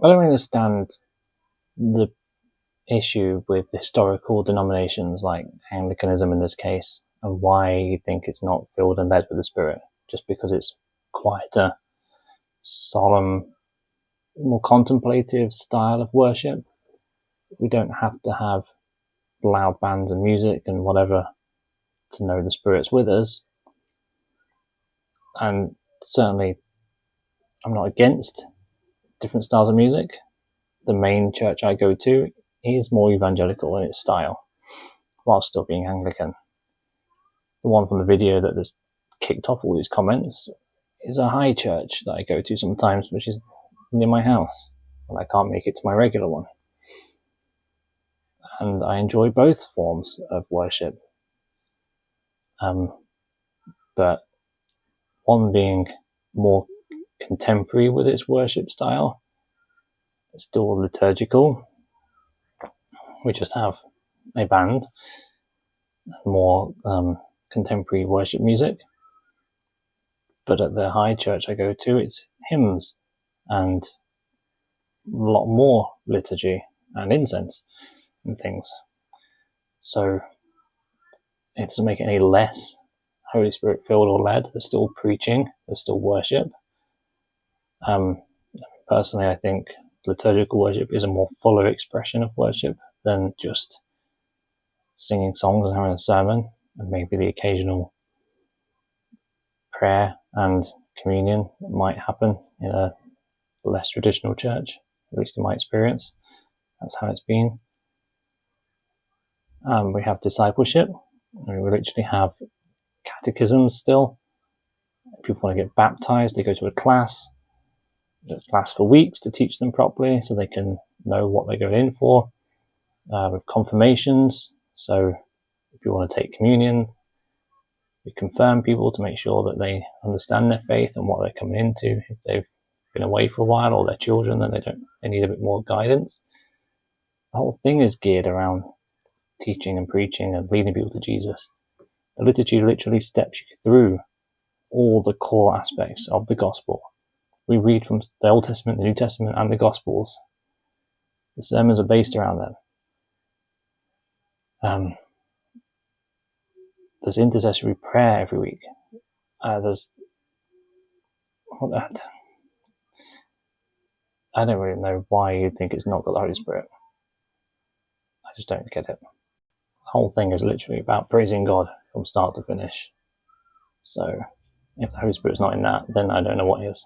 I don't understand the issue with historical denominations like Anglicanism in this case, and why you think it's not filled and led with the Spirit, just because it's quite a solemn, more contemplative style of worship. We don't have to have loud bands and music and whatever to know the Spirit's with us. And certainly, I'm not against different styles of music. The main church I go to is more evangelical in its style, while still being Anglican. The one from the video that has kicked off all these comments is a high church that I go to sometimes, which is near my house, and I can't make it to my regular one. And I enjoy both forms of worship. But one being more contemporary with its worship style, it's still liturgical. We just have a band, more contemporary worship music. But at the high church I go to, it's hymns and a lot more liturgy and incense and things. So it doesn't make it any less Holy Spirit filled or led. There's still preaching, there's still worship. Personally, I think liturgical worship is a more fuller expression of worship than just singing songs and having a sermon, and maybe the occasional prayer and communion that might happen in a less traditional church, at least in my experience. That's how it's been. We have discipleship. We literally have catechisms still. If people want to get baptized, they go to a class that lasts for weeks to teach them properly so they can know what they're going in for. With confirmations, so if you want to take communion, we confirm people to make sure that they understand their faith and what they're coming into. If they've been away for a while, or their children, then they need a bit more guidance. The whole thing is geared around teaching and preaching and leading people to Jesus. The liturgy literally steps you through all the core aspects of the gospel. We read from the Old Testament, the New Testament, and the Gospels. The sermons are based around them. There's intercessory prayer every week. I don't really know why you'd think it's not got the Holy Spirit. I just don't get it. The whole thing is literally about praising God from start to finish. So if the Holy Spirit's not in that, then I don't know what is.